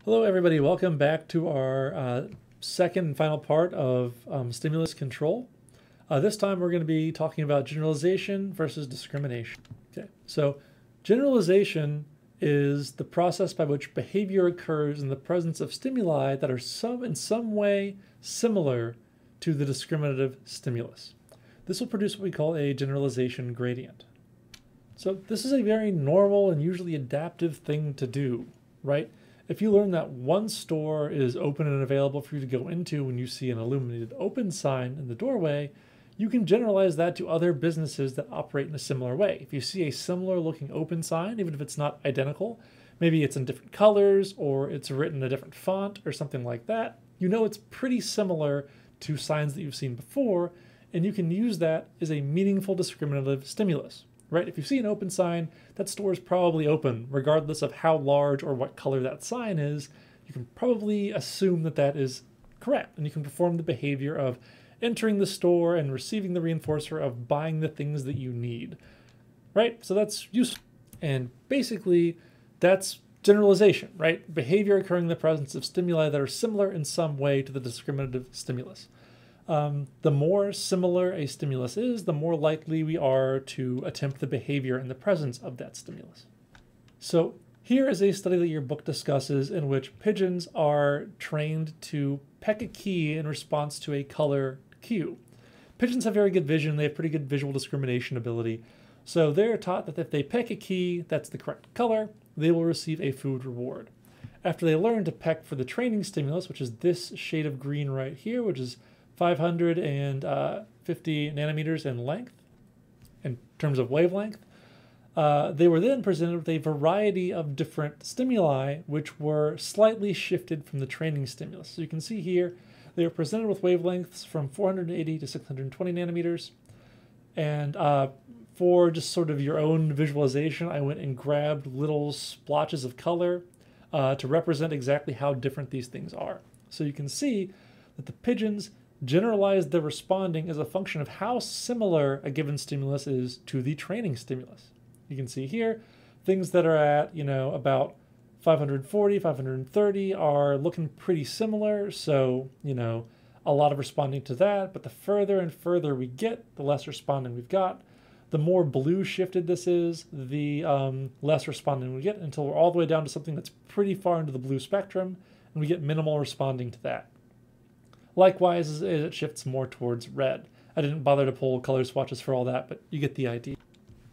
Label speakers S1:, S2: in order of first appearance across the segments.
S1: Hello everybody, welcome back to our second and final part of stimulus control. This time we're going to be talking about generalization versus discrimination. Okay, so generalization is the process by which behavior occurs in the presence of stimuli that are in some way similar to the discriminative stimulus. This will produce what we call a generalization gradient. So this is a very normal and usually adaptive thing to do, right? If you learn that one store is open and available for you to go into when you see an illuminated open sign in the doorway, you can generalize that to other businesses that operate in a similar way. If you see a similar looking open sign, even if it's not identical, maybe it's in different colors or it's written in a different font or something like that, you know it's pretty similar to signs that you've seen before, and you can use that as a meaningful discriminative stimulus. Right? If you see an open sign, that store is probably open, regardless of how large or what color that sign is. You can probably assume that that is correct, and you can perform the behavior of entering the store and receiving the reinforcer of buying the things that you need. Right? So that's useful. And basically, that's generalization, right? Behavior occurring in the presence of stimuli that are similar in some way to the discriminative stimulus. The more similar a stimulus is, the more likely we are to attempt the behavior in the presence of that stimulus. So here is a study that your book discusses in which pigeons are trained to peck a key in response to a color cue. Pigeons have very good vision, they have pretty good visual discrimination ability, so they're taught that if they peck a key that's the correct color, they will receive a food reward. After they learn to peck for the training stimulus, which is this shade of green right here, which is 550 nanometers in length, in terms of wavelength. They were then presented with a variety of different stimuli which were slightly shifted from the training stimulus. So you can see here, they were presented with wavelengths from 480 to 620 nanometers. And for just sort of your own visualization, I went and grabbed little splotches of color to represent exactly how different these things are. So you can see that the pigeons generalize the responding as a function of how similar a given stimulus is to the training stimulus. You can see here, things that are at, about 540, 530 are looking pretty similar. So, a lot of responding to that, but the further and further we get, the less responding we've got. The more blue shifted this is, the less responding we get until we're all the way down to something that's pretty far into the blue spectrum, and we get minimal responding to that. Likewise, as it shifts more towards red. I didn't bother to pull color swatches for all that, but you get the idea.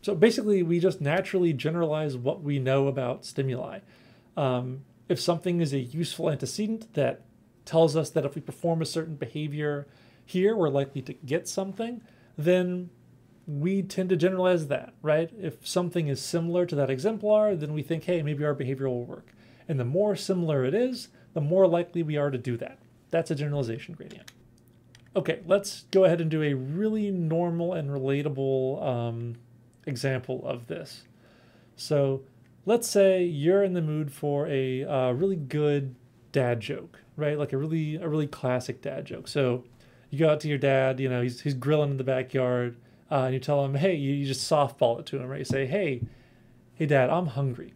S1: So basically, we just naturally generalize what we know about stimuli. If something is a useful antecedent that tells us that if we perform a certain behavior here, we're likely to get something, then we tend to generalize that, right? If something is similar to that exemplar, then we think, hey, maybe our behavior will work. And the more similar it is, the more likely we are to do that. That's a generalization gradient. Okay, let's go ahead and do a really normal and relatable example of this. So let's say you're in the mood for a really good dad joke, right? Like a really classic dad joke. So you go out to your dad, he's grilling in the backyard, and you tell him, hey, you just softball it to him, right? You say, hey dad, I'm hungry.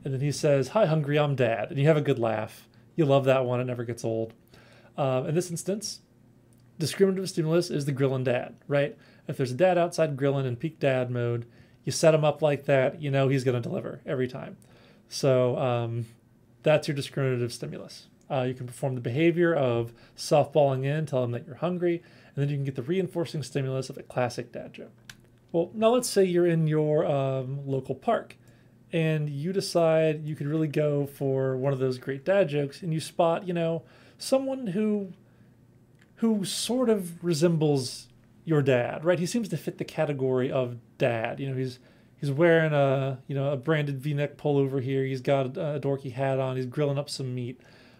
S1: And then he says, hi hungry, I'm dad. And you have a good laugh. You love that one, it never gets old. In this instance, discriminative stimulus is the grillin' dad, right? If there's a dad outside grilling in peak dad mode, you set him up like that, he's going to deliver every time. So that's your discriminative stimulus. You can perform the behavior of softballing in, tell him that you're hungry, and then you can get the reinforcing stimulus of a classic dad joke. Well, now let's say you're in your local park, and you decide you could really go for one of those great dad jokes, and you spot, someone who sort of resembles your dad, right? He seems to fit the category of dad. He's wearing a branded V-neck pullover here. He's got a dorky hat on. He's grilling up some meat.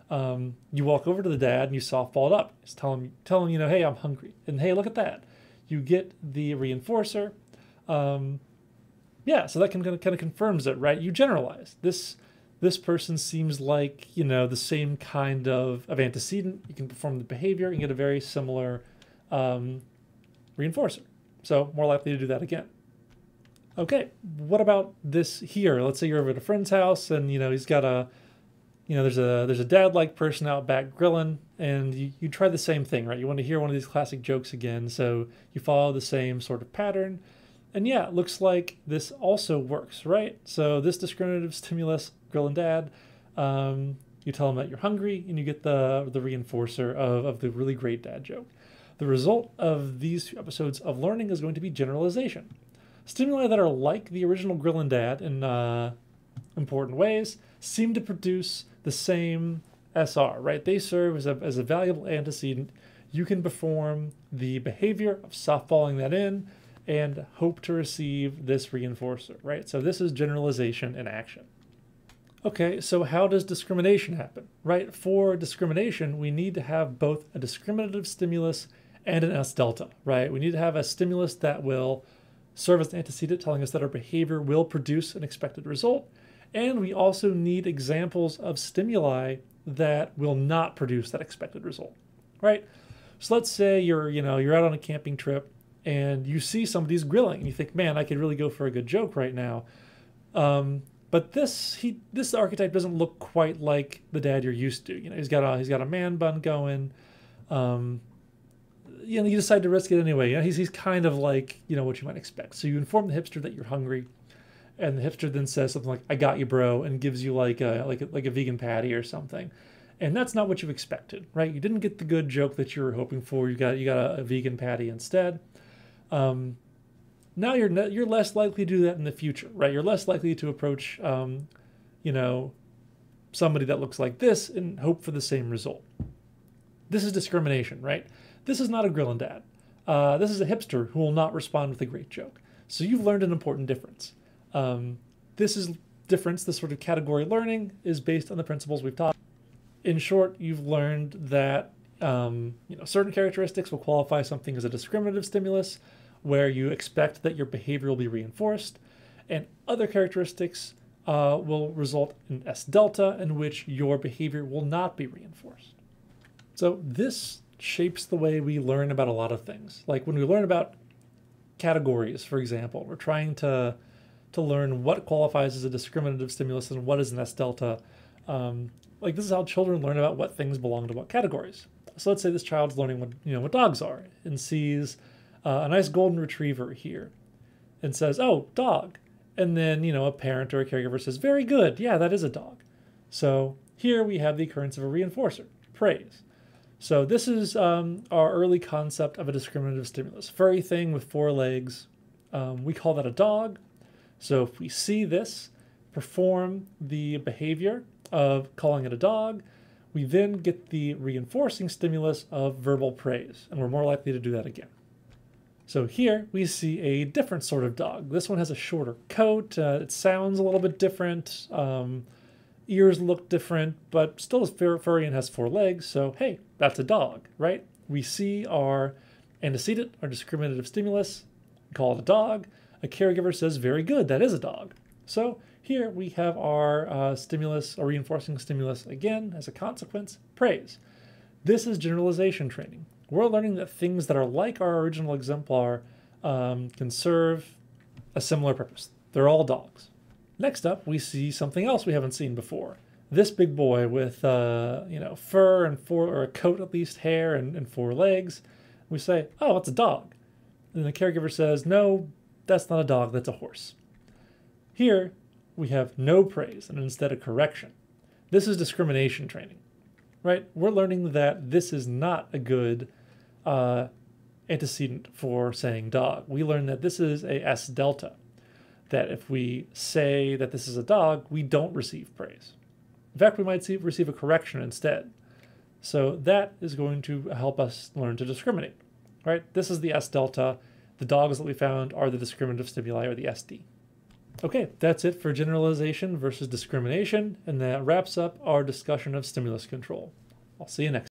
S1: You walk over to the dad and you softball it up. Just tell him, hey, I'm hungry. And hey, look at that. You get the reinforcer. So that kind of confirms it, right? You generalize. This person seems like, the same kind of antecedent. You can perform the behavior and get a very similar reinforcer. So more likely to do that again. Okay, what about this here? Let's say you're over at a friend's house and, he's got a there's a dad-like person out back grilling, and you try the same thing, right? You want to hear one of these classic jokes again, so you follow the same sort of pattern. And yeah, it looks like this also works, right? So this discriminative stimulus, grill and dad, you tell them that you're hungry, and you get the reinforcer of the really great dad joke. The result of these 2 episodes of learning is going to be generalization. Stimuli that are like the original grill and dad in important ways seem to produce the same SR, right? They serve as a valuable antecedent. You can perform the behavior of softballing that in and hope to receive this reinforcer, right? So this is generalization in action. Okay, so how does discrimination happen, right? For discrimination, we need to have both a discriminative stimulus and an S delta, right? We need to have a stimulus that will serve as an antecedent telling us that our behavior will produce an expected result. And we also need examples of stimuli that will not produce that expected result, right? So let's say you're out on a camping trip and you see somebody's grilling and you think, man, I could really go for a good joke right now. But this archetype doesn't look quite like the dad you're used to. He's got a man bun going. You decide to risk it anyway. He's kind of like what you might expect. So you inform the hipster that you're hungry, and the hipster then says something like, "I got you, bro," and gives you like a vegan patty or something. And that's not what you expected, right? You didn't get the good joke that you were hoping for. You got a vegan patty instead. Now you're less likely to do that in the future, right? You're less likely to approach, somebody that looks like this and hope for the same result. This is discrimination, right? This is not a grill and dad. This is a hipster who will not respond with a great joke. So you've learned an important difference. This sort of category learning is based on the principles we've taught. In short, you've learned that certain characteristics will qualify something as a discriminative stimulus, where you expect that your behavior will be reinforced, and other characteristics will result in S delta, in which your behavior will not be reinforced. So this shapes the way we learn about a lot of things. Like when we learn about categories, for example, we're trying to learn what qualifies as a discriminative stimulus and what is an S delta. Like this is how children learn about what things belong to what categories. So let's say this child's learning what dogs are and sees a nice golden retriever here and says, "Oh, dog." And then, a parent or a caregiver says, "Very good. Yeah, that is a dog." So here we have the occurrence of a reinforcer, praise. So this is our early concept of a discriminative stimulus. Furry thing with 4 legs. We call that a dog. So if we see this perform the behavior of calling it a dog, we then get the reinforcing stimulus of verbal praise, and we're more likely to do that again. So here we see a different sort of dog. This one has a shorter coat. It sounds a little bit different. Ears look different, but still is furry and has 4 legs. So hey, that's a dog, right? We see our antecedent, our discriminative stimulus, call it a dog. A caregiver says, "Very good, that is a dog." So here we have our stimulus, or reinforcing stimulus, again, as a consequence, praise. This is generalization training. We're learning that things that are like our original exemplar can serve a similar purpose. They're all dogs. Next up, we see something else we haven't seen before. This big boy with fur and or a coat at least, hair and 4 legs. We say, "Oh, it's a dog." And the caregiver says, "No, that's not a dog, that's a horse." Here, we have no praise and instead a correction. This is discrimination training, right? We're learning that this is not a good antecedent for saying dog. We learn that this is a S delta, that if we say that this is a dog, we don't receive praise. In fact, we might receive a correction instead. So that is going to help us learn to discriminate, right? This is the S delta. The dogs that we found are the discriminative stimuli, or the SD. Okay, that's it for generalization versus discrimination, and that wraps up our discussion of stimulus control. I'll see you next time.